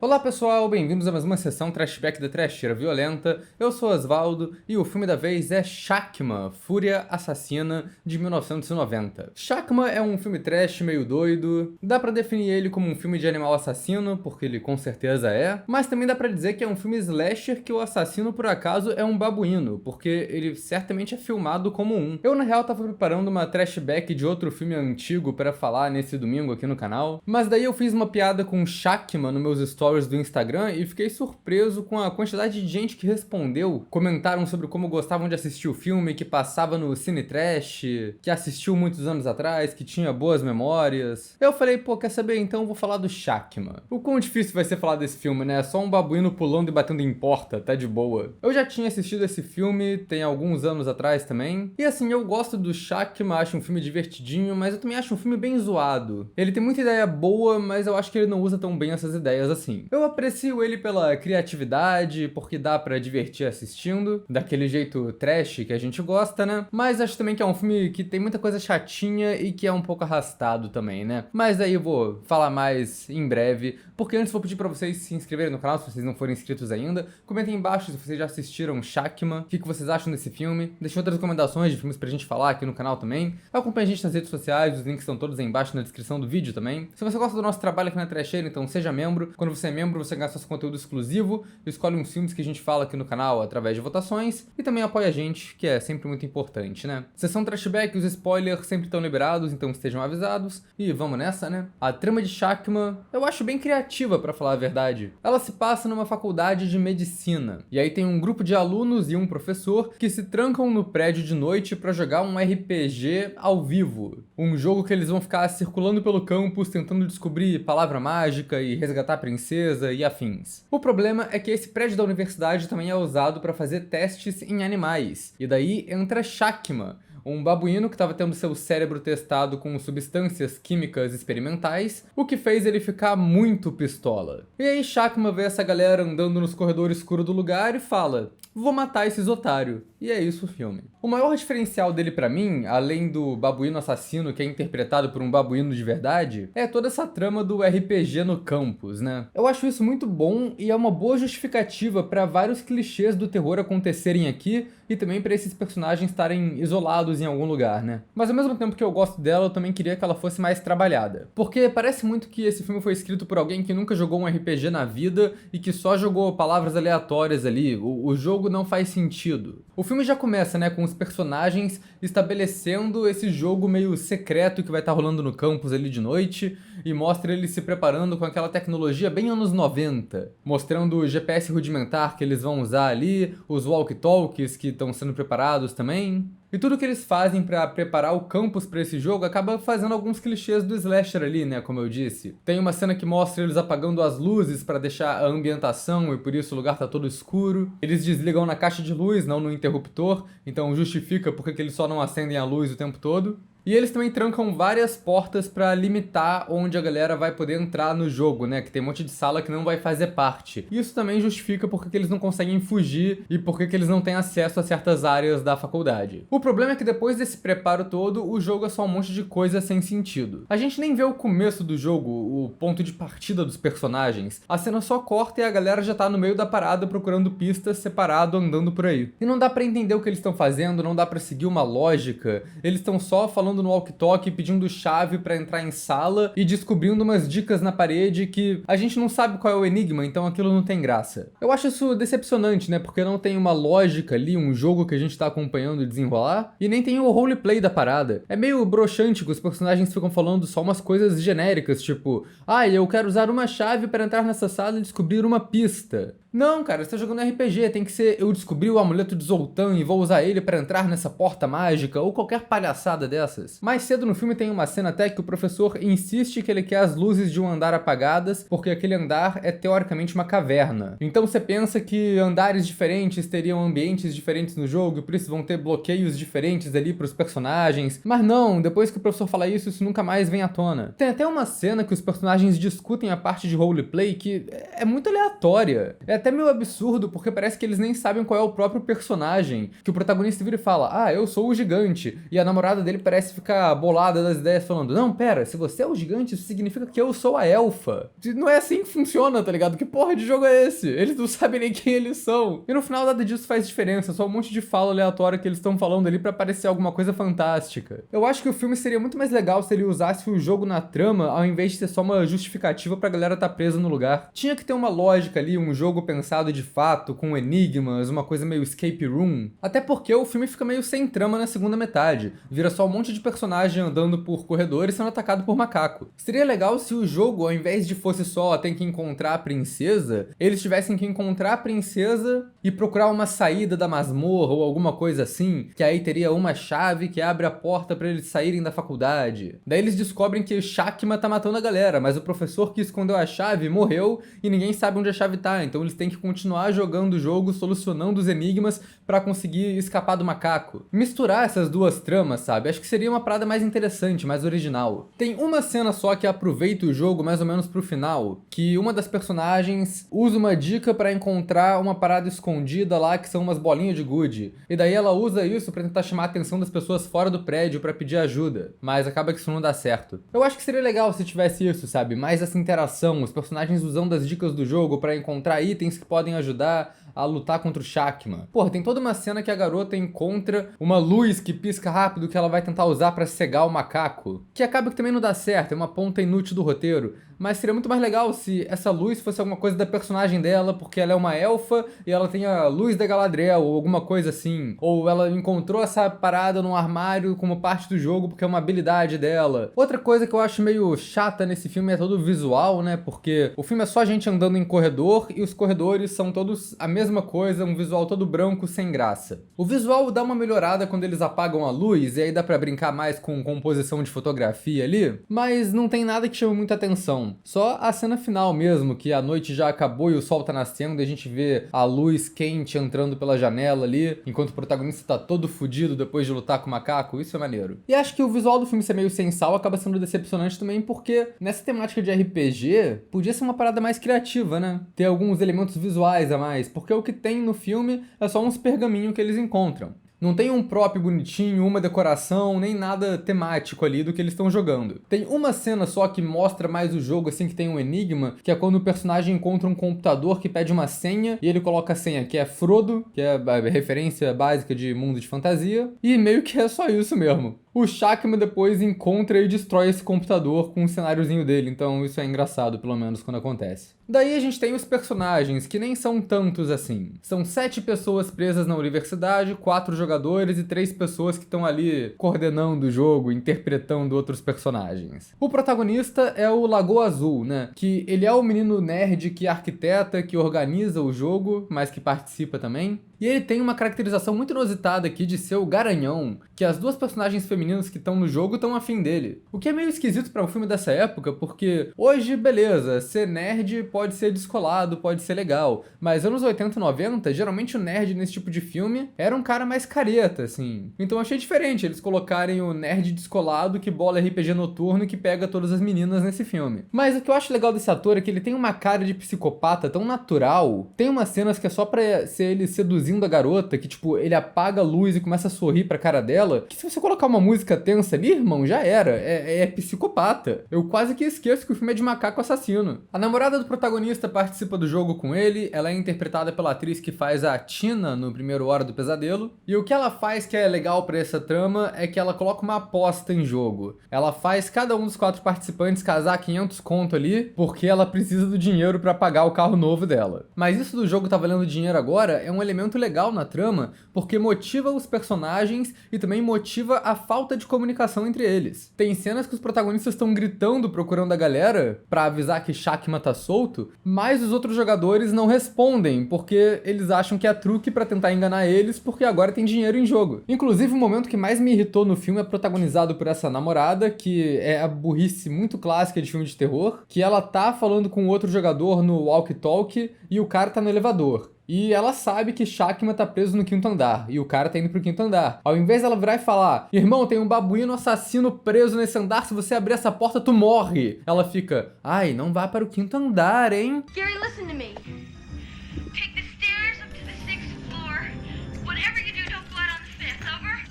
Olá pessoal, bem-vindos a mais uma sessão Trashback da Trasheira Violenta. Eu sou Osvaldo e o filme da vez é Shakma, Fúria Assassina, de 1990. Shakma é um filme trash meio doido, dá pra definir ele como um filme de animal assassino, porque ele com certeza é, mas também dá pra dizer que é um filme slasher que o assassino por acaso é um babuíno, porque ele certamente é filmado como um. Eu na real tava preparando uma trashback de outro filme antigo pra falar nesse domingo aqui no canal, mas daí eu fiz uma piada com Shakma nos meus stories do Instagram e fiquei surpreso com a quantidade de gente que respondeu. Comentaram sobre como gostavam de assistir o filme, que passava no Cine Trash, que assistiu muitos anos atrás, que tinha boas memórias. Eu falei, pô, quer saber? Então eu vou falar do Shakma. O quão difícil vai ser falar desse filme, né? Só um babuíno pulando e batendo em porta, tá de boa. Eu já tinha assistido esse filme, tem alguns anos atrás também. E assim, eu gosto do Shakma, acho um filme divertidinho, mas eu também acho um filme bem zoado. Ele tem muita ideia boa, mas eu acho que ele não usa tão bem essas ideias assim. Eu aprecio ele pela criatividade, porque dá pra divertir assistindo, daquele jeito trash que a gente gosta, né? Mas acho também que é um filme que tem muita coisa chatinha e que é um pouco arrastado também, né? Mas aí eu vou falar mais em breve, porque antes vou pedir pra vocês se inscreverem no canal, se vocês não forem inscritos ainda. Comentem embaixo se vocês já assistiram Shakma, o que vocês acham desse filme. Deixem outras recomendações de filmes pra gente falar aqui no canal também. Acompanhe a gente nas redes sociais, os links estão todos aí embaixo na descrição do vídeo também. Se você gosta do nosso trabalho aqui na Trasheira, então seja membro. Quando você é membro, você ganha acesso a conteúdo exclusivo, escolhe uns filmes que a gente fala aqui no canal através de votações e também apoia a gente, que é sempre muito importante, né? Sessão Trashback, os spoilers sempre estão liberados, então estejam avisados. E vamos nessa, né? A trama de Shakma eu acho bem criativa, pra falar a verdade. Ela se passa numa faculdade de medicina, e aí tem um grupo de alunos e um professor que se trancam no prédio de noite pra jogar um RPG ao vivo. Um jogo que eles vão ficar circulando pelo campus tentando descobrir palavra mágica e resgatar a princesa e afins. O problema é que esse prédio da universidade também é usado para fazer testes em animais, e daí entra Shakma, um babuíno que estava tendo seu cérebro testado com substâncias químicas experimentais, o que fez ele ficar muito pistola. E aí Shakma vê essa galera andando nos corredores escuros do lugar e fala: vou matar esses otários. E é isso o filme. O maior diferencial dele pra mim, além do babuíno assassino que é interpretado por um babuíno de verdade, é toda essa trama do RPG no campus, né? Eu acho isso muito bom e é uma boa justificativa pra vários clichês do terror acontecerem aqui e também pra esses personagens estarem isolados em algum lugar, né? Mas ao mesmo tempo que eu gosto dela, eu também queria que ela fosse mais trabalhada. Porque parece muito que esse filme foi escrito por alguém que nunca jogou um RPG na vida e que só jogou palavras aleatórias ali. O jogo não faz sentido. O filme já começa, né, com os personagens estabelecendo esse jogo meio secreto que vai estar rolando no campus ali de noite e mostra eles se preparando com aquela tecnologia bem anos 90, mostrando o GPS rudimentar que eles vão usar ali, os walkie-talkies que estão sendo preparados também. E tudo que eles fazem pra preparar o campus pra esse jogo acaba fazendo alguns clichês do slasher ali, né, como eu disse. Tem uma cena que mostra eles apagando as luzes pra deixar a ambientação e por isso o lugar tá todo escuro. Eles desligam na caixa de luz, não no interruptor, então justifica porque que eles só não acendem a luz o tempo todo. E eles também trancam várias portas pra limitar onde a galera vai poder entrar no jogo, né? Que tem um monte de sala que não vai fazer parte. Isso também justifica porque que eles não conseguem fugir e porque que eles não têm acesso a certas áreas da faculdade. O problema é que depois desse preparo todo, o jogo é só um monte de coisa sem sentido. A gente nem vê o começo do jogo, o ponto de partida dos personagens. A cena só corta e a galera já tá no meio da parada procurando pistas, separado, andando por aí. E não dá pra entender o que eles estão fazendo, não dá pra seguir uma lógica. Eles estão só falando no walkie-talkie, pedindo chave pra entrar em sala e descobrindo umas dicas na parede que a gente não sabe qual é o enigma, então aquilo não tem graça. Eu acho isso decepcionante, né? Porque não tem uma lógica ali, um jogo que a gente tá acompanhando desenrolar, e nem tem o roleplay da parada. É meio broxante que os personagens ficam falando só umas coisas genéricas, tipo, eu quero usar uma chave para entrar nessa sala e descobrir uma pista. Não, cara, você tá jogando RPG, tem que ser eu descobri o amuleto de Zoltan e vou usar ele pra entrar nessa porta mágica, ou qualquer palhaçada dessas. Mais cedo no filme tem uma cena até que o professor insiste que ele quer as luzes de um andar apagadas, porque aquele andar é teoricamente uma caverna. Então você pensa que andares diferentes teriam ambientes diferentes no jogo, e por isso vão ter bloqueios diferentes ali pros personagens. Mas não, depois que o professor fala isso, isso nunca mais vem à tona. Tem até uma cena que os personagens discutem a parte de roleplay que é muito aleatória. É até meio absurdo, porque parece que eles nem sabem qual é o próprio personagem. Que o protagonista vira e fala, ah, eu sou o gigante. E a namorada dele parece ficar bolada das ideias, falando, não, pera, se você é o gigante, isso significa que eu sou a elfa. Não é assim que funciona, tá ligado? Que porra de jogo é esse? Eles não sabem nem quem eles são. E no final nada disso faz diferença, só um monte de fala aleatória que eles estão falando ali pra parecer alguma coisa fantástica. Eu acho que o filme seria muito mais legal se ele usasse o jogo na trama, ao invés de ser só uma justificativa pra galera tá presa no lugar. Tinha que ter uma lógica ali, um jogo pensado de fato, com enigmas, uma coisa meio escape room. Até porque o filme fica meio sem trama na segunda metade. Vira só um monte de personagem andando por corredores sendo atacado por macaco. Seria legal se o jogo, ao invés de fosse só tem que encontrar a princesa, eles tivessem que encontrar a princesa e procurar uma saída da masmorra ou alguma coisa assim, que aí teria uma chave que abre a porta pra eles saírem da faculdade. Daí eles descobrem que Shakma tá matando a galera, mas o professor que escondeu a chave morreu e ninguém sabe onde a chave tá, então eles têm que continuar jogando o jogo, solucionando os enigmas pra conseguir escapar do macaco. Misturar essas duas tramas, sabe? Acho que seria uma parada mais interessante, mais original. Tem uma cena só que aproveita o jogo mais ou menos pro final, que uma das personagens usa uma dica pra encontrar uma parada escondida lá que são umas bolinhas de gude. E daí ela usa isso pra tentar chamar a atenção das pessoas fora do prédio pra pedir ajuda. Mas acaba que isso não dá certo. Eu acho que seria legal se tivesse isso, sabe? Mais essa interação, os personagens usando as dicas do jogo pra encontrar itens que podem ajudar a lutar contra o Shakma. Porra, tem toda uma cena que a garota encontra uma luz que pisca rápido que ela vai tentar usar pra cegar o macaco. Que acaba que também não dá certo, é uma ponta inútil do roteiro. Mas seria muito mais legal se essa luz fosse alguma coisa da personagem dela, porque ela é uma elfa e ela tem a luz da Galadriel, ou alguma coisa assim. Ou ela encontrou essa parada num armário como parte do jogo porque é uma habilidade dela. Outra coisa que eu acho meio chata nesse filme é todo o visual, né? Porque o filme é só gente andando em corredor e os corredores são todos a mesma coisa, um visual todo branco sem graça. O visual dá uma melhorada quando eles apagam a luz e aí dá pra brincar mais com composição de fotografia ali, mas não tem nada que chame muita atenção. Só a cena final mesmo, que a noite já acabou e o sol tá nascendo e a gente vê a luz quente entrando pela janela ali, enquanto o protagonista tá todo fudido depois de lutar com o macaco, isso é maneiro. E acho que o visual do filme ser meio sem sal acaba sendo decepcionante também porque nessa temática de RPG, podia ser uma parada mais criativa, né? Ter alguns elementos visuais a mais, porque o que tem no filme é só uns pergaminhos que eles encontram. Não tem um prop bonitinho, uma decoração, nem nada temático ali do que eles estão jogando. Tem uma cena só que mostra mais o jogo, assim, que tem um enigma, que é quando o personagem encontra um computador que pede uma senha, e ele coloca a senha, que é Frodo, que é a referência básica de mundo de fantasia, e meio que é só isso mesmo. O Shakma depois encontra e destrói esse computador com um cenáriozinho dele, então isso é engraçado, pelo menos, quando acontece. Daí a gente tem os personagens, que nem são tantos assim. São 7 pessoas presas na universidade, 4 jogadores e 3 pessoas que estão ali coordenando o jogo, interpretando outros personagens. O protagonista é o Lagoa Azul, né? Que ele é o menino nerd que arquiteta, que organiza o jogo, mas que participa também. E ele tem uma caracterização muito inusitada aqui de ser o Garanhão, que as duas personagens femininas que estão no jogo estão afim dele. O que é meio esquisito para um filme dessa época, porque hoje, beleza, ser nerd pode ser descolado, pode ser legal, mas anos 80 e 90, geralmente o nerd nesse tipo de filme era um cara mais careta, assim. Então eu achei diferente eles colocarem o nerd descolado que bola RPG noturno e que pega todas as meninas nesse filme. Mas o que eu acho legal desse ator é que ele tem uma cara de psicopata tão natural. Tem umas cenas que é só pra ser ele seduzindo a garota, que tipo, ele apaga a luz e começa a sorrir pra cara dela, que se você colocar uma música tensa ali, irmão, já era. É psicopata. Eu quase que esqueço que o filme é de macaco assassino. A namorada do protagonista participa do jogo com ele, ela é interpretada pela atriz que faz a Tina no primeiro Hora do Pesadelo, e o que ela faz que é legal pra essa trama é que ela coloca uma aposta em jogo. Ela faz cada um dos 4 participantes casar 500 conto ali, porque ela precisa do dinheiro pra pagar o carro novo dela. Mas isso do jogo tá valendo dinheiro agora é um elemento legal na trama, porque motiva os personagens e também motiva a falta de comunicação entre eles. Tem cenas que os protagonistas estão gritando procurando a galera pra avisar que Shakma tá solto, mas os outros jogadores não respondem, porque eles acham que é truque pra tentar enganar eles, porque agora tem dinheiro em jogo. Inclusive, o momento que mais me irritou no filme é protagonizado por essa namorada, que é a burrice muito clássica de filme de terror, que ela tá falando com outro jogador no walkie-talkie e o cara tá no elevador. E ela sabe que Shakma tá preso no 5º andar, e o cara tá indo pro 5º andar. Ao invés dela virar e falar, irmão, tem um babuíno assassino preso nesse andar, se você abrir essa porta, tu morre. Ela fica, ai, não vá para o 5º andar, hein? Gary, listen to me.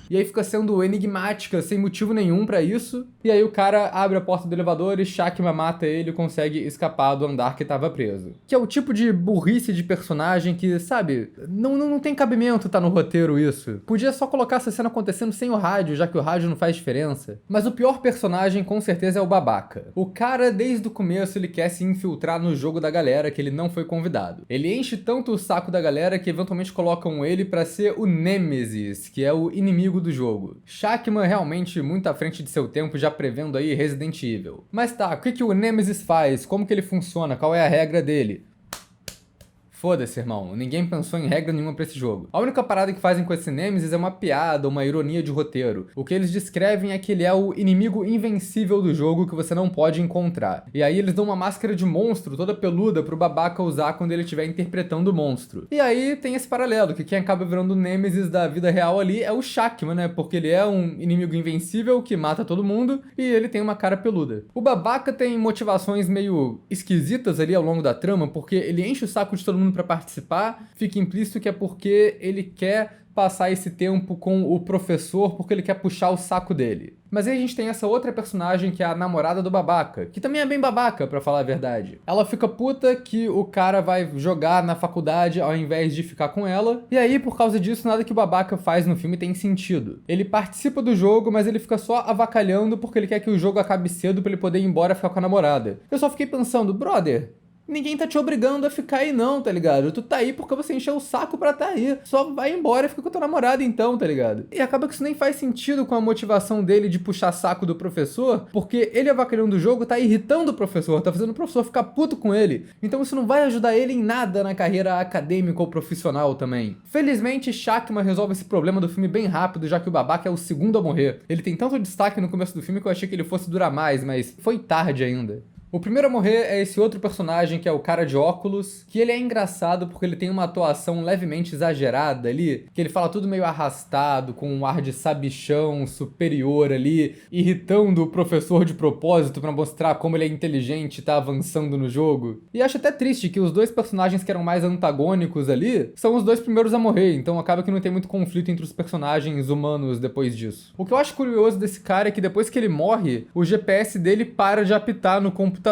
e aí fica sendo enigmática, sem motivo nenhum pra isso. E aí o cara abre a porta do elevador e Shakma mata ele e consegue escapar do andar que tava preso. Que é o tipo de burrice de personagem que, sabe, não tem cabimento tá no roteiro isso. Podia só colocar essa cena acontecendo sem o rádio, já que o rádio não faz diferença. Mas o pior personagem com certeza é o babaca. O cara, desde o começo, ele quer se infiltrar no jogo da galera que ele não foi convidado. Ele enche tanto o saco da galera que eventualmente colocam ele pra ser o Nemesis, que é o inimigo do jogo. Shakma realmente muito à frente de seu tempo, já prevendo aí Resident Evil. Mas tá, o que o Nemesis faz? Como que ele funciona? Qual é a regra dele? Foda-se, irmão. Ninguém pensou em regra nenhuma pra esse jogo. A única parada que fazem com esse Nemesis é uma piada, uma ironia de roteiro. O que eles descrevem é que ele é o inimigo invencível do jogo que você não pode encontrar. E aí eles dão uma máscara de monstro toda peluda pro babaca usar quando ele estiver interpretando o monstro. E aí tem esse paralelo, que quem acaba virando o Nemesis da vida real ali é o Shakma, né? Porque ele é um inimigo invencível que mata todo mundo e ele tem uma cara peluda. O babaca tem motivações meio esquisitas ali ao longo da trama, porque ele enche o saco de todo mundo pra participar, fica implícito que é porque ele quer passar esse tempo com o professor, porque ele quer puxar o saco dele. Mas aí a gente tem essa outra personagem que é a namorada do babaca, que também é bem babaca, pra falar a verdade. Ela fica puta que o cara vai jogar na faculdade ao invés de ficar com ela, e aí por causa disso nada que o babaca faz no filme tem sentido. Ele participa do jogo, mas ele fica só avacalhando porque ele quer que o jogo acabe cedo pra ele poder ir embora e ficar com a namorada. Eu só fiquei pensando, brother, ninguém tá te obrigando a ficar aí não, tá ligado? Tu tá aí porque você encheu o saco pra tá aí. Só vai embora e fica com a tua namorada então, tá ligado? E acaba que isso nem faz sentido com a motivação dele de puxar saco do professor, porque ele avacalhando o jogo tá irritando o professor, tá fazendo o professor ficar puto com ele. Então isso não vai ajudar ele em nada na carreira acadêmica ou profissional também. Felizmente, Shakma resolve esse problema do filme bem rápido, já que o babaca é o segundo a morrer. Ele tem tanto destaque no começo do filme que eu achei que ele fosse durar mais, mas foi tarde ainda. O primeiro a morrer é esse outro personagem que é o cara de óculos, que ele é engraçado porque ele tem uma atuação levemente exagerada ali, que ele fala tudo meio arrastado, com um ar de sabichão superior ali, irritando o professor de propósito pra mostrar como ele é inteligente e tá avançando no jogo. E acho até triste que os dois personagens que eram mais antagônicos ali são os dois primeiros a morrer, então acaba que não tem muito conflito entre os personagens humanos depois disso. O que eu acho curioso desse cara é que depois que ele morre, o GPS dele para de apitar no computador,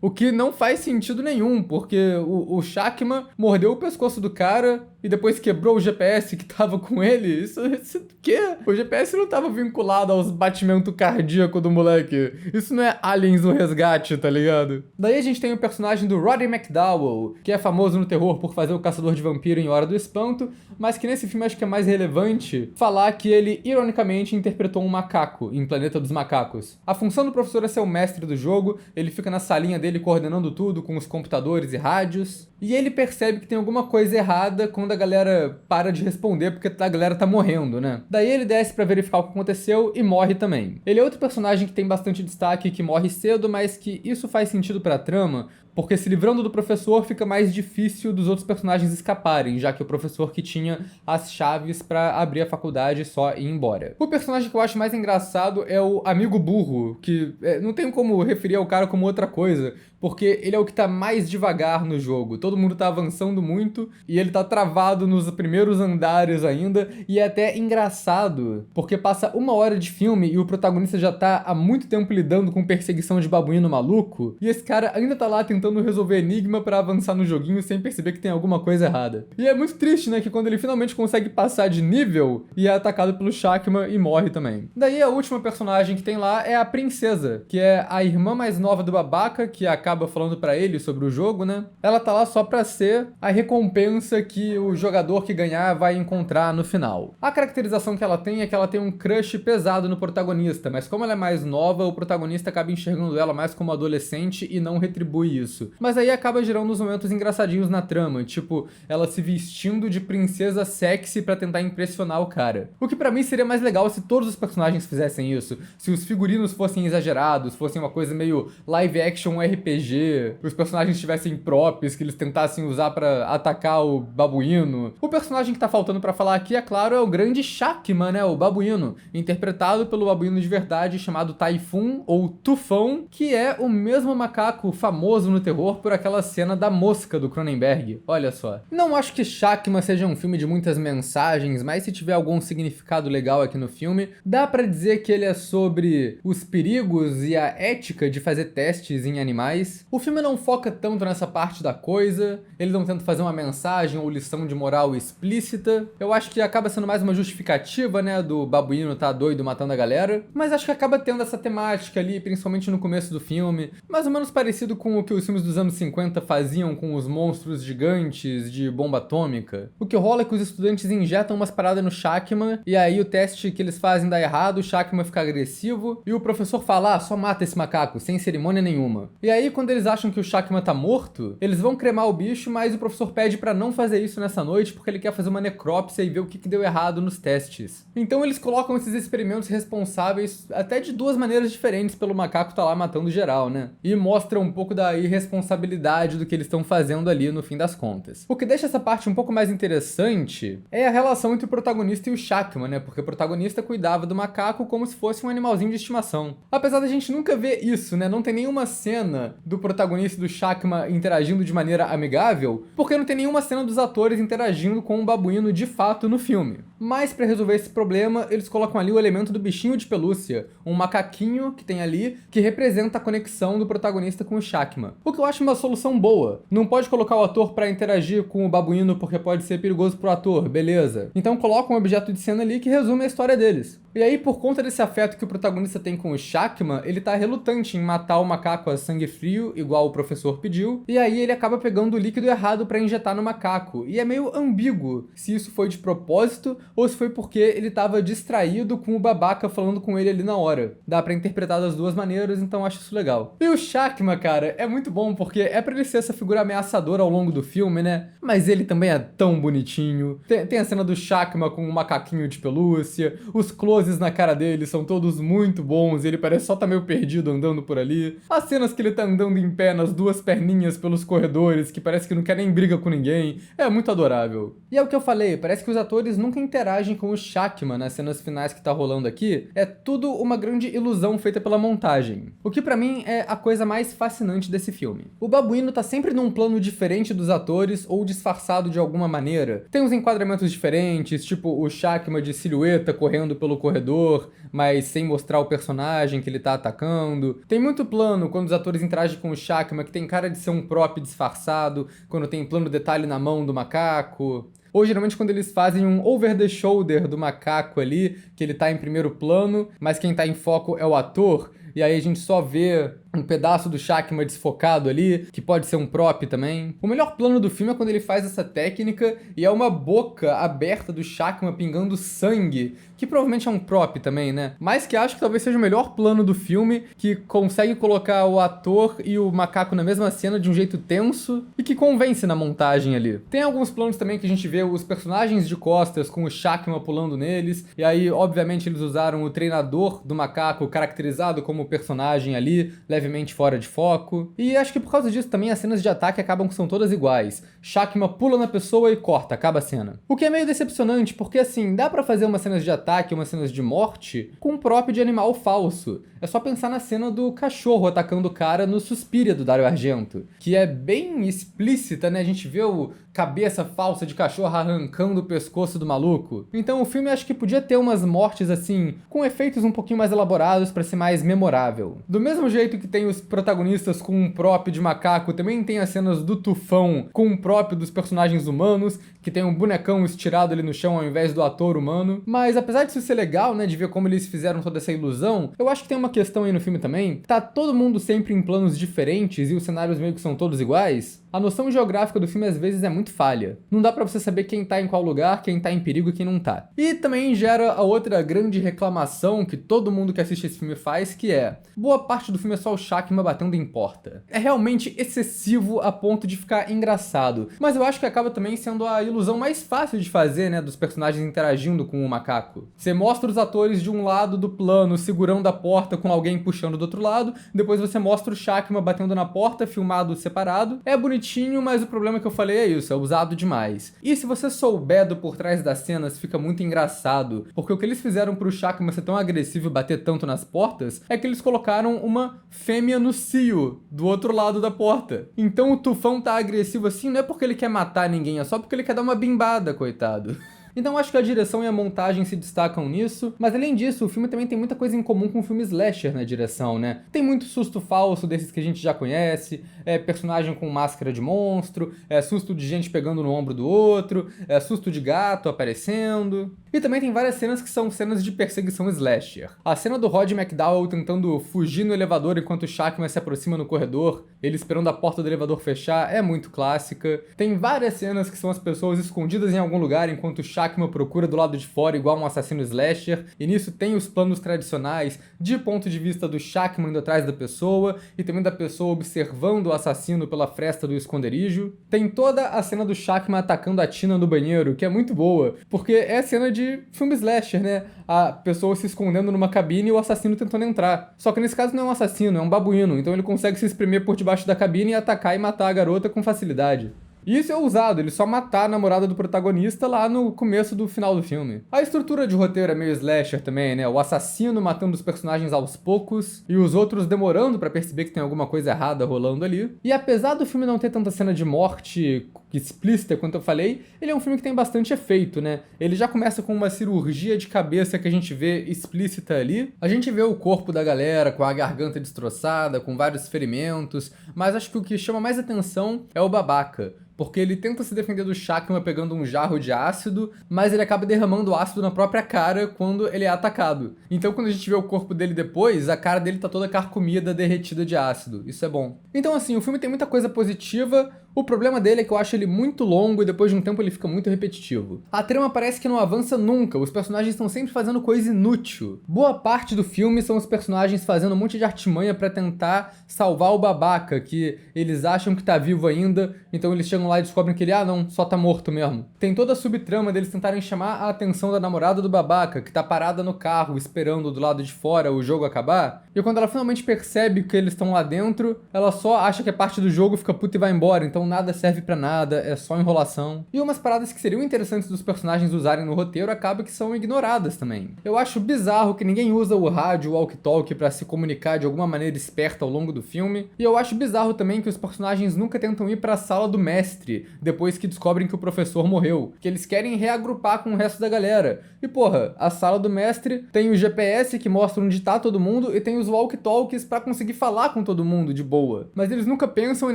o que não faz sentido nenhum, porque o Shakma mordeu o pescoço do cara e depois quebrou o GPS que tava com ele. Isso o quê? O GPS não tava vinculado aos batimentos cardíacos do moleque. Isso não é Aliens no Resgate, tá ligado? Daí a gente tem o personagem do Roddy McDowell, que é famoso no terror por fazer o Caçador de Vampiro em Hora do Espanto, mas que nesse filme acho que é mais relevante falar que ele, ironicamente, interpretou um macaco em Planeta dos Macacos. A função do professor é ser o mestre do jogo, ele fica na salinha dele coordenando tudo com os computadores e rádios, e ele percebe que tem alguma coisa errada quando a galera para de responder porque a galera tá morrendo, né? Daí ele desce pra verificar o que aconteceu e morre também. Ele é outro personagem que tem bastante destaque, que morre cedo, mas que isso faz sentido pra trama, porque se livrando do professor fica mais difícil dos outros personagens escaparem, já que o professor que tinha as chaves pra abrir a faculdade só ir embora. O personagem que eu acho mais engraçado é o amigo burro, que não tem como referir ao cara como outra coisa, porque ele é o que tá mais devagar no jogo. Todo mundo tá avançando muito e ele tá travado nos primeiros andares ainda, e é até engraçado, porque passa 1 hora de filme e o protagonista já tá há muito tempo lidando com perseguição de babuíno maluco, e esse cara ainda tá lá tentando resolver enigma pra avançar no joguinho sem perceber que tem alguma coisa errada. E é muito triste, né, que quando ele finalmente consegue passar de nível e é atacado pelo Shakma e morre também. Daí a última personagem que tem lá é a princesa, que é a irmã mais nova do babaca, que acaba falando pra ele sobre o jogo, né? Ela tá lá só pra ser a recompensa que o jogador que ganhar vai encontrar no final. A caracterização que ela tem é que ela tem um crush pesado no protagonista, mas como ela é mais nova, o protagonista acaba enxergando ela mais como adolescente e não retribui isso. Mas aí acaba gerando uns momentos engraçadinhos na trama, tipo, ela se vestindo de princesa sexy pra tentar impressionar o cara. O que pra mim seria mais legal se todos os personagens fizessem isso, se os figurinos fossem exagerados, fossem uma coisa meio live action RPG, CG, os personagens tivessem props que eles tentassem usar pra atacar o babuíno. O personagem que tá faltando pra falar aqui, é claro, é o grande Shakma, né, o babuíno, interpretado pelo babuíno de verdade chamado Typhoon, ou Tufão, que é o mesmo macaco famoso no terror por aquela cena da mosca do Cronenberg. Olha só. Não acho que Shakma seja um filme de muitas mensagens, mas se tiver algum significado legal aqui no filme, dá pra dizer que ele é sobre os perigos e a ética de fazer testes em animais. O filme não foca tanto nessa parte da coisa, ele não tenta fazer uma mensagem ou lição de moral explícita. Eu acho que acaba sendo mais uma justificativa, né, do babuíno tá doido matando a galera, mas acho que acaba tendo essa temática ali, principalmente no começo do filme, mais ou menos parecido com o que os filmes dos anos 50 faziam com os monstros gigantes de bomba atômica. O que rola é que os estudantes injetam umas paradas no Shakma, e aí o teste que eles fazem dá errado, o Shakma fica agressivo, e o professor fala, só mata esse macaco, sem cerimônia nenhuma. E aí, quando eles acham que o Shakma tá morto, eles vão cremar o bicho, mas o professor pede pra não fazer isso nessa noite, porque ele quer fazer uma necrópsia e ver o que deu errado nos testes. Então eles colocam esses experimentos responsáveis até de duas maneiras diferentes pelo macaco tá lá matando geral, né? E mostra um pouco da irresponsabilidade do que eles estão fazendo ali no fim das contas. O que deixa essa parte um pouco mais interessante é a relação entre o protagonista e o Shakma, né? Porque o protagonista cuidava do macaco como se fosse um animalzinho de estimação. Apesar da gente nunca ver isso, né? Não tem nenhuma cena do protagonista e do Shakma interagindo de maneira amigável, porque não tem nenhuma cena dos atores interagindo com um babuíno de fato no filme. Mas para resolver esse problema, eles colocam ali o elemento do bichinho de pelúcia, um macaquinho que tem ali, que representa a conexão do protagonista com o Shakma. O que eu acho uma solução boa. Não pode colocar o ator para interagir com o babuíno porque pode ser perigoso pro ator, beleza. Então coloca um objeto de cena ali que resume a história deles. E aí, por conta desse afeto que o protagonista tem com o Shakma, ele tá relutante em matar o macaco a sangue frio, igual o professor pediu, e aí ele acaba pegando o líquido errado pra injetar no macaco. E é meio ambíguo se isso foi de propósito ou se foi porque ele tava distraído com o babaca falando com ele ali na hora. Dá pra interpretar das duas maneiras, então eu acho isso legal. E o Shakma, cara, é muito bom porque é pra ele ser essa figura ameaçadora ao longo do filme, né? Mas ele também é tão bonitinho. Tem a cena do Shakma com o macaquinho de pelúcia, os closes na cara dele são todos muito bons, ele parece só tá meio perdido andando por ali. As cenas que ele tá andando em pé nas duas perninhas pelos corredores, que parece que não quer nem briga com ninguém, é muito adorável. E é o que eu falei, parece que os atores nunca interagem com o Shakma nas cenas finais que tá rolando aqui, é tudo uma grande ilusão feita pela montagem. O que pra mim é a coisa mais fascinante desse filme. O babuíno tá sempre num plano diferente dos atores ou disfarçado de alguma maneira. Tem uns enquadramentos diferentes, tipo o Shakma de silhueta correndo pelo corredor, mas sem mostrar o personagem que ele tá atacando. Tem muito plano quando os atores interagem com o Shakma que tem cara de ser um prop disfarçado, quando tem plano detalhe na mão do macaco. Ou geralmente quando eles fazem um over the shoulder do macaco ali, que ele tá em primeiro plano, mas quem tá em foco é o ator, e aí a gente só vê um pedaço do Shakma desfocado ali, que pode ser um prop também. O melhor plano do filme é quando ele faz essa técnica e é uma boca aberta do Shakma pingando sangue, que provavelmente é um prop também, né? Mas que acho que talvez seja o melhor plano do filme, que consegue colocar o ator e o macaco na mesma cena de um jeito tenso e que convence na montagem ali. Tem alguns planos também que a gente vê os personagens de costas com o Shakma pulando neles, e aí obviamente eles usaram o treinador do macaco caracterizado como personagem ali, levemente fora de foco. E acho que por causa disso também as cenas de ataque acabam que são todas iguais. Shakma pula na pessoa e corta, acaba a cena. O que é meio decepcionante, porque assim, dá pra fazer umas cenas de ataque e umas cenas de morte com um prop de animal falso. É só pensar na cena do cachorro atacando o cara no Suspiria do Dario Argento, que é bem explícita, né? A gente vê o cabeça falsa de cachorro arrancando o pescoço do maluco. Então o filme acho que podia ter umas mortes assim, com efeitos um pouquinho mais elaborados pra ser mais memorável. Do mesmo jeito que tem os protagonistas com um prop de macaco, também tem as cenas do Tufão com um prop dos personagens humanos, que tem um bonecão estirado ali no chão ao invés do ator humano. Mas apesar disso ser legal, né, de ver como eles fizeram toda essa ilusão, eu acho que tem uma questão aí no filme também. Tá todo mundo sempre em planos diferentes e os cenários meio que são todos iguais. A noção geográfica do filme às vezes é muito muito falha. Não dá pra você saber quem tá em qual lugar, quem tá em perigo e quem não tá. E também gera a outra grande reclamação que todo mundo que assiste esse filme faz, que é: boa parte do filme é só o Shakma batendo em porta. É realmente excessivo a ponto de ficar engraçado, mas eu acho que acaba também sendo a ilusão mais fácil de fazer, né, dos personagens interagindo com o macaco. Você mostra os atores de um lado do plano segurando a porta com alguém puxando do outro lado, depois você mostra o Shakma batendo na porta, filmado separado. É bonitinho, mas o problema que eu falei é isso, é usado demais. E se você souber do por trás das cenas, fica muito engraçado, porque o que eles fizeram pro Shakma ser tão agressivo e bater tanto nas portas é que eles colocaram uma fêmea no cio do outro lado da porta. Então o tufão tá agressivo assim não é porque ele quer matar ninguém, é só porque ele quer dar uma bimbada, coitado. Então acho que a direção e a montagem se destacam nisso, mas além disso, o filme também tem muita coisa em comum com o filme slasher na direção, né? Tem muito susto falso desses que a gente já conhece, personagem com máscara de monstro, susto de gente pegando no ombro do outro, susto de gato aparecendo. E também tem várias cenas que são cenas de perseguição slasher. A cena do Rod McDowell tentando fugir no elevador enquanto o Shakma se aproxima no corredor, ele esperando a porta do elevador fechar, é muito clássica. Tem várias cenas que são as pessoas escondidas em algum lugar enquanto o Shakma procura do lado de fora igual um assassino slasher, e nisso tem os planos tradicionais de ponto de vista do Shakma indo atrás da pessoa e também da pessoa observando o assassino pela fresta do esconderijo. Tem toda a cena do Shakma atacando a Tina no banheiro, que é muito boa, porque é cena de filme slasher, né? A pessoa se escondendo numa cabine e o assassino tentando entrar. Só que nesse caso não é um assassino, é um babuíno, então ele consegue se espremer por debaixo da cabine e atacar e matar a garota com facilidade. E isso é ousado, ele só matar a namorada do protagonista lá no começo do final do filme. A estrutura de roteiro é meio slasher também, né? O assassino matando os personagens aos poucos e os outros demorando pra perceber que tem alguma coisa errada rolando ali. E apesar do filme não ter tanta cena de morte explícita quanto eu falei, ele é um filme que tem bastante efeito, né? Ele já começa com uma cirurgia de cabeça que a gente vê explícita ali. A gente vê o corpo da galera com a garganta destroçada, com vários ferimentos, mas acho que o que chama mais atenção é o babaca. Porque ele tenta se defender do Shakma pegando um jarro de ácido, mas ele acaba derramando ácido na própria cara quando ele é atacado. Então quando a gente vê o corpo dele depois, a cara dele tá toda carcomida, derretida de ácido. Isso é bom. Então assim, o filme tem muita coisa positiva. O problema dele é que eu acho ele muito longo e depois de um tempo ele fica muito repetitivo. A trama parece que não avança nunca, os personagens estão sempre fazendo coisa inútil. Boa parte do filme são os personagens fazendo um monte de artimanha pra tentar salvar o babaca, que eles acham que tá vivo ainda, então eles chegam lá e descobrem que ele, não, só tá morto mesmo. Tem toda a subtrama deles tentarem chamar a atenção da namorada do babaca, que tá parada no carro, esperando do lado de fora o jogo acabar, e quando ela finalmente percebe que eles estão lá dentro, ela só acha que é parte do jogo, fica puta e vai embora, então nada serve pra nada, é só enrolação. E umas paradas que seriam interessantes dos personagens usarem no roteiro acaba que são ignoradas também. Eu acho bizarro que ninguém usa o rádio, o walkie-talkie pra se comunicar de alguma maneira esperta ao longo do filme, e eu acho bizarro também que os personagens nunca tentam ir pra sala do mestre, depois que descobrem que o professor morreu, que eles querem reagrupar com o resto da galera. E porra, a sala do mestre tem o GPS que mostra onde tá todo mundo e tem os walkie-talkies pra conseguir falar com todo mundo de boa. Mas eles nunca pensam e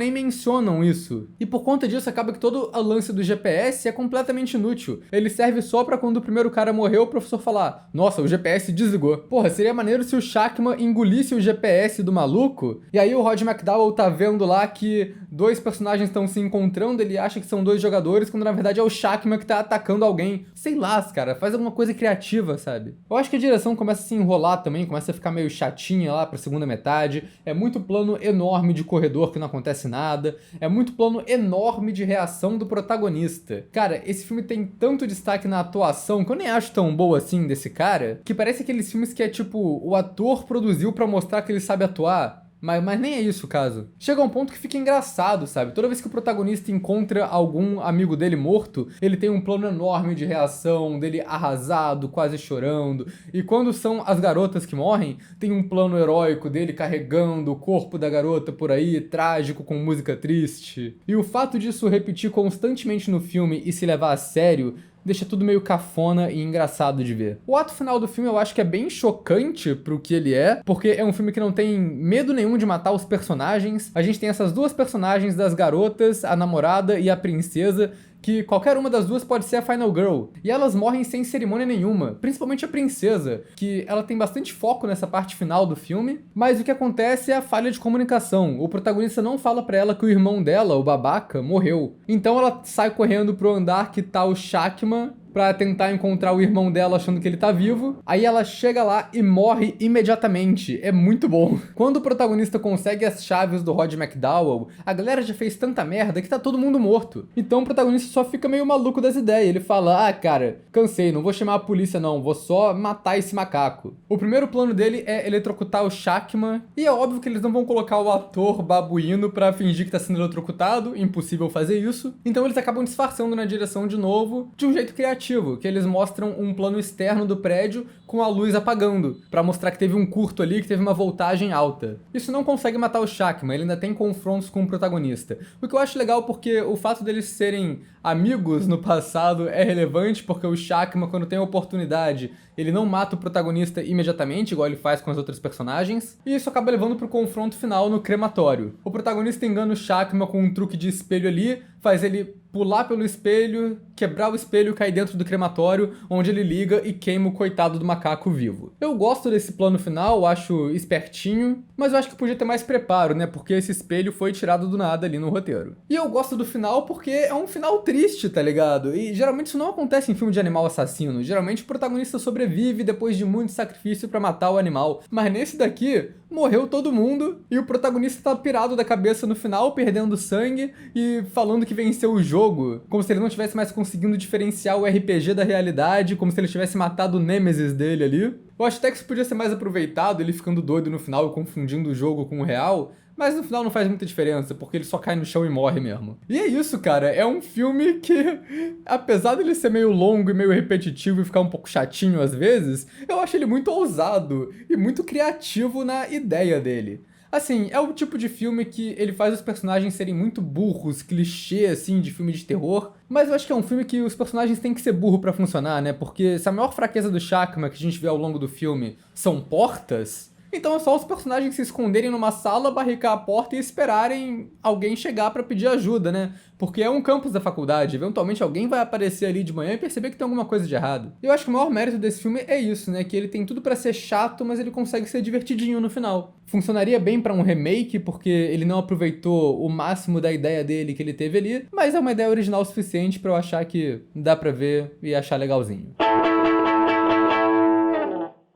nem mencionam isso. E por conta disso acaba que todo o lance do GPS é completamente inútil. Ele serve só pra quando o primeiro cara morreu o professor falar: nossa, o GPS desligou. Porra, seria maneiro se o Shakma engolisse o GPS do maluco, e aí o Rod McDowell tá vendo lá que dois personagens estão se encontrando, ele acha que são dois jogadores, quando na verdade é o Shakma que tá atacando alguém. Sei lá, cara, faz alguma coisa criativa, sabe? Eu acho que a direção começa a se enrolar também, começa a ficar meio chatinha lá pra segunda metade. É muito plano enorme de corredor que não acontece nada. É muito plano enorme de reação do protagonista. Cara, esse filme tem tanto destaque na atuação, que eu nem acho tão boa assim desse cara, que parece aqueles filmes que é tipo, o ator produziu pra mostrar que ele sabe atuar. Mas nem é isso o caso. Chega a um ponto que fica engraçado, sabe? Toda vez que o protagonista encontra algum amigo dele morto, ele tem um plano enorme de reação, dele arrasado, quase chorando. E quando são as garotas que morrem, tem um plano heróico dele carregando o corpo da garota por aí, trágico, com música triste. E o fato disso repetir constantemente no filme e se levar a sério deixa tudo meio cafona e engraçado de ver. O ato final do filme eu acho que é bem chocante pro que ele é, porque é um filme que não tem medo nenhum de matar os personagens. A gente tem essas duas personagens das garotas, a namorada e a princesa, que qualquer uma das duas pode ser a Final Girl, e elas morrem sem cerimônia nenhuma, principalmente a princesa, que ela tem bastante foco nessa parte final do filme, mas o que acontece é a falha de comunicação. O protagonista não fala pra ela que o irmão dela, o babaca, morreu. Então ela sai correndo pro andar que tá o Shakma, pra tentar encontrar o irmão dela achando que ele tá vivo. Aí ela chega lá e morre imediatamente. É muito bom. Quando o protagonista consegue as chaves do Rod McDowell, a galera já fez tanta merda que tá todo mundo morto. Então o protagonista só fica meio maluco das ideias. Ele fala, ah, cara, cansei, não vou chamar a polícia não, vou só matar esse macaco. O primeiro plano dele é eletrocutar o Shakma, e é óbvio que eles não vão colocar o ator babuíno pra fingir que tá sendo eletrocutado, impossível fazer isso. Então eles acabam disfarçando na direção de novo, de um jeito criativo, que eles mostram um plano externo do prédio com a luz apagando, pra mostrar que teve um curto ali, que teve uma voltagem alta. Isso não consegue matar o Shakma, ele ainda tem confrontos com o protagonista. O que eu acho legal porque o fato deles serem amigos no passado é relevante, porque o Shakma, quando tem a oportunidade, ele não mata o protagonista imediatamente, igual ele faz com as outras personagens, e isso acaba levando pro confronto final no crematório. O protagonista engana o Shakma com um truque de espelho ali, faz ele pular pelo espelho, quebrar o espelho e cair dentro do crematório, onde ele liga e queima o coitado do macaco vivo. Eu gosto desse plano final, acho espertinho, mas eu acho que podia ter mais preparo, né? Porque esse espelho foi tirado do nada ali no roteiro. E eu gosto do final porque é um final triste, tá ligado? E geralmente isso não acontece em filme de animal assassino. Geralmente o protagonista sobrevive depois de muito sacrifício pra matar o animal. Mas nesse daqui, morreu todo mundo e o protagonista tá pirado da cabeça no final, perdendo sangue e falando que venceu o jogo, como se ele não tivesse mais conseguindo diferenciar o RPG da realidade, como se ele tivesse matado o Nemesis dele ali. Eu acho até que isso podia ser mais aproveitado, ele ficando doido no final e confundindo o jogo com o real, mas no final não faz muita diferença, porque ele só cai no chão e morre mesmo. E é isso, cara, é um filme que, apesar dele ser meio longo e meio repetitivo e ficar um pouco chatinho às vezes, eu acho ele muito ousado e muito criativo na ideia dele. Assim, é o tipo de filme que ele faz os personagens serem muito burros, clichê, assim, de filme de terror. Mas eu acho que é um filme que os personagens têm que ser burro pra funcionar, né? Porque se a maior fraqueza do Shakma que a gente vê ao longo do filme são portas, então é só os personagens se esconderem numa sala, barricar a porta e esperarem alguém chegar pra pedir ajuda, né? Porque é um campus da faculdade, eventualmente alguém vai aparecer ali de manhã e perceber que tem alguma coisa de errado. E eu acho que o maior mérito desse filme é isso, né? Que ele tem tudo pra ser chato, mas ele consegue ser divertidinho no final. Funcionaria bem pra um remake, porque ele não aproveitou o máximo da ideia dele que ele teve ali, mas é uma ideia original o suficiente pra eu achar que dá pra ver e achar legalzinho.